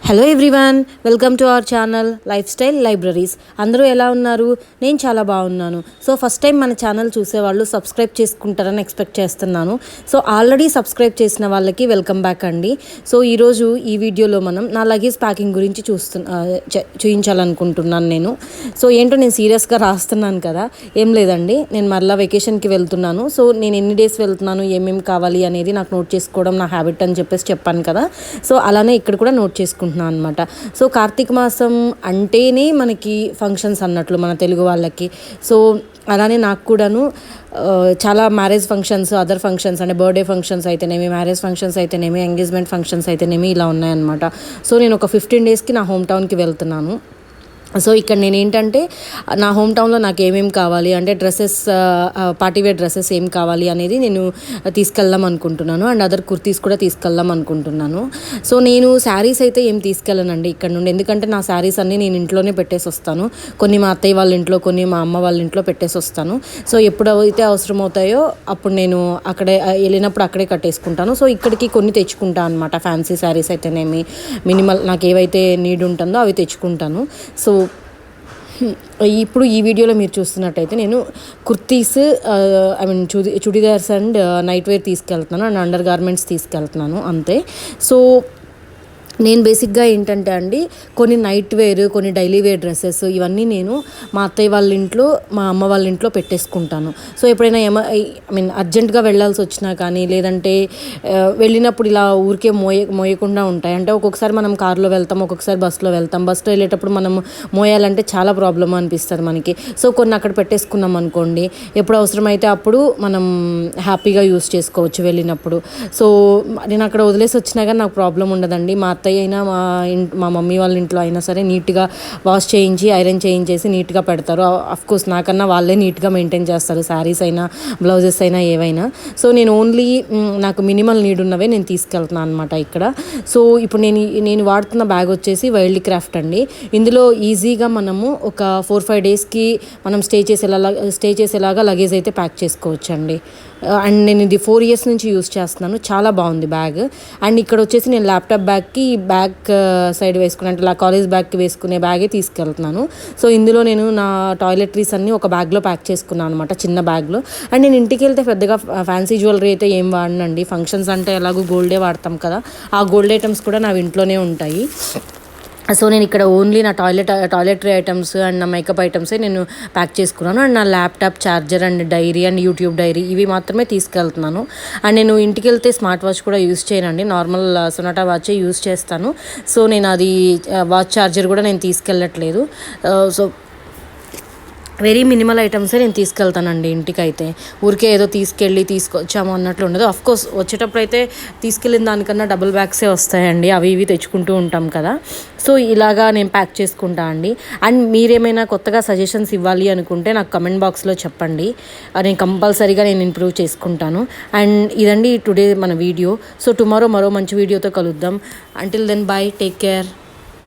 Hello everyone, welcome to our channel life style libraries. అందరూ ఎలా ఉన్నారు? నేను చాలా బాగున్నాను. సో ఫస్ట్ టైం మన ఛానల్ చూసేవాళ్ళు సబ్స్క్రైబ్ చేసుకుంటారని ఎక్స్పెక్ట్ చేస్తున్నాను. సో ఆల్రెడీ సబ్స్క్రైబ్ చేసిన వాళ్ళకి వెల్కమ్ బ్యాక్ అండి. సో ఈరోజు ఈ వీడియోలో మనం నా లగేజ్ ప్యాకింగ్ గురించి చూపించాలనుకుంటున్నాను నేను. సో ఏంటో నేను సీరియస్గా రాస్తున్నాను కదా, ఏం లేదండి, నేను మరలా వెకేషన్కి వెళ్తున్నాను. సో నేను ఎన్ని డేస్ వెళ్తున్నాను, ఏమేమి కావాలి అనేది నాకు నోట్ చేసుకోవడం నా హ్యాబిట్ అని చెప్పాను కదా. సో అలానే ఇక్కడ కూడా నోట్ చేసుకుంటున్నాను అనమాట. సో కార్తీక మాసం అంటేనే మనకి ఫంక్షన్స్ అన్నట్లు మన తెలుగు వాళ్ళకి. సో అలానే నాకు కూడాను చాలా మ్యారేజ్ ఫంక్షన్స్, అదర్ ఫంక్షన్స్ అంటే బర్త్డే ఫంక్షన్స్ అయితేనేమి, మ్యారేజ్ ఫంక్షన్స్ అయితేనేమి, ఎంగేజ్మెంట్ ఫంక్షన్స్ అయితేనేమి ఇలా ఉన్నాయన్నమాట. సో నేను ఒక 15 డేస్కి నా హోమ్ టౌన్కి వెళ్తున్నాను. సో ఇక్కడ నేను ఏంటంటే నా హోమ్ టౌన్లో నాకు ఏమేమి కావాలి అంటే డ్రెస్సెస్, పార్టీవేర్ డ్రెస్సెస్ ఏం కావాలి అనేది నేను తీసుకెళ్దాం అనుకుంటున్నాను. అండ్ అదర్ కుర్తీస్ కూడా తీసుకెళ్దాం అనుకుంటున్నాను. సో నేను శారీస్ అయితే ఏం తీసుకెళ్ళనండి ఇక్కడ నుండి, ఎందుకంటే నా శారీస్ అన్నీ నేను ఇంట్లోనే పెట్టేసి వస్తాను. కొన్ని మా అత్తయ్య వాళ్ళ ఇంట్లో, కొన్ని మా అమ్మ వాళ్ళ ఇంట్లో పెట్టేసి వస్తాను. సో ఎప్పుడైతే అవసరం అవుతాయో అప్పుడు నేను అక్కడే వెళ్ళినప్పుడు అక్కడే కట్టేసుకుంటాను. సో ఇక్కడికి కొన్ని తెచ్చుకుంటాను అనమాట. ఫ్యాన్సీ శారీస్ అయితేనేమి, మినిమల్ నాకు ఏవైతే నీడ్ ఉంటుందో అవి తెచ్చుకుంటాను. సో ఇప్పుడు ఈ వీడియోలో మీరు చూస్తున్నట్టయితే నేను kurtis, churidars and night wear తీసుకెళ్తున్నాను అండ్ అండర్ గార్మెంట్స్ తీసుకెళ్తున్నాను అంతే. సో నేను బేసిక్గా ఏంటంటే అండి, కొన్ని నైట్ వేర్, కొన్ని డైలీ వేర్ డ్రెస్సెస్ ఇవన్నీ నేను మా అత్తయ్య వాళ్ళ ఇంట్లో, మా అమ్మ వాళ్ళ ఇంట్లో పెట్టేసుకుంటాను. సో ఎప్పుడైనా అర్జెంటుగా వెళ్ళాల్సి వచ్చినా కానీ, లేదంటే వెళ్ళినప్పుడు ఇలా ఊరికే మోయకుండా ఉంటాయి. అంటే ఒక్కొక్కసారి మనం కార్లో వెళ్తాం, ఒక్కొక్కసారి బస్సులో వెళ్తాం. బస్సులో వెళ్ళేటప్పుడు మనం మోయాలంటే చాలా ప్రాబ్లమ్ అనిపిస్తుంది మనకి. సో కొన్ని అక్కడ పెట్టేసుకున్నాం అనుకోండి, ఎప్పుడు అవసరమైతే అప్పుడు మనం హ్యాపీగా యూస్ చేసుకోవచ్చు వెళ్ళినప్పుడు. సో నేను అక్కడ వదిలేసి వచ్చినా కానీ నాకు ప్రాబ్లం ఉండదండి. మా అత్తయ్య అయినా మా మమ్మీ వాళ్ళ ఇంట్లో అయినా సరే నీట్గా వాష్ చేయించి, ఐరన్ చేయించేసి నీట్గా పెడతారు. అఫ్కోర్స్ నాకన్నా వాళ్ళే నీట్గా మెయింటైన్ చేస్తారు, శారీస్ అయినా బ్లౌజెస్ అయినా ఏవైనా. సో నేను ఓన్లీ నాకు మినిమల్ నీడ్ ఉన్నవే నేను తీసుకెళ్తున్నాను అనమాట ఇక్కడ. సో ఇప్పుడు నేను వాడుతున్న బ్యాగ్ వచ్చేసి వైల్డ్ క్రాఫ్ట్ అండి. ఇందులో ఈజీగా మనము ఒక 4-5 డేస్కి మనం స్టే చేసేలాగా లగేజ్ అయితే ప్యాక్ చేసుకోవచ్చు అండి. అండ్ నేను ఇది 4 years నుంచి యూస్ చేస్తున్నాను, చాలా బాగుంది బ్యాగ్. అండ్ ఇక్కడ వచ్చేసి నేను ల్యాప్టాప్ బ్యాగ్కి బ్యాక్ సైడ్ వేసుకునే, అంటే కాలేజ్ బ్యాగ్కి వేసుకునే బ్యాగే తీసుకెళ్తున్నాను. సో ఇందులో నేను నా టాయిలెటరీస్ అన్నీ ఒక బ్యాగ్లో ప్యాక్ చేసుకున్నాను అనమాట, చిన్న బ్యాగ్లో. అండ్ నేను ఇంటికి వెళ్తే పెద్దగా ఫ్యాన్సీ జ్యువెలరీ అయితే ఏం వాడనండి. ఫంక్షన్స్ అంటే ఎలాగో గోల్డే వాడతాం కదా, ఆ గోల్డ్ ఐటమ్స్ కూడా నా ఇంట్లోనే ఉంటాయి. సో నేను ఇక్కడ ఓన్లీ నా టాయిలెటరీ ఐటమ్స్ అండ్ నా మేకప్ ఐటమ్సే నేను ప్యాక్ చేసుకున్నాను. అండ్ నా laptop, charger and diary and YouTube diary ఇవి మాత్రమే తీసుకెళ్తున్నాను. అండ్ నేను ఇంటికి వెళ్తే స్మార్ట్ వాచ్ కూడా యూస్ చేయనండి, నార్మల్ సొనాటా వాచే యూస్ చేస్తాను. సో నేను అది వాచ్ ఛార్జర్ కూడా నేను తీసుకెళ్ళట్లేదు. సో వెరీ మినిమల్ ఐటమ్సే నేను తీసుకెళ్తానండి ఇంటికైతే. ఊరికే ఏదో తీసుకొచ్చాము అన్నట్లు ఉండదు. అఫ్కోర్స్ వచ్చేటప్పుడు అయితే తీసుకెళ్ళిన దానికన్నా డబుల్ బ్యాగ్సే వస్తాయండి, అవి ఇవి తెచ్చుకుంటూ ఉంటాం కదా. సో ఇలాగా నేను ప్యాక్ చేసుకుంటా అండి. అండ్ మీరేమైనా కొత్తగా సజెషన్స్ ఇవ్వాలి అనుకుంటే నాకు కమెంట్ బాక్స్లో చెప్పండి, నేను కంపల్సరీగా నేను ఇంప్రూవ్ చేసుకుంటాను. అండ్ ఇదండి టుడే మన వీడియో. సో టుమారో మరో మంచి వీడియోతో కలుద్దాం. Until then bye, take care.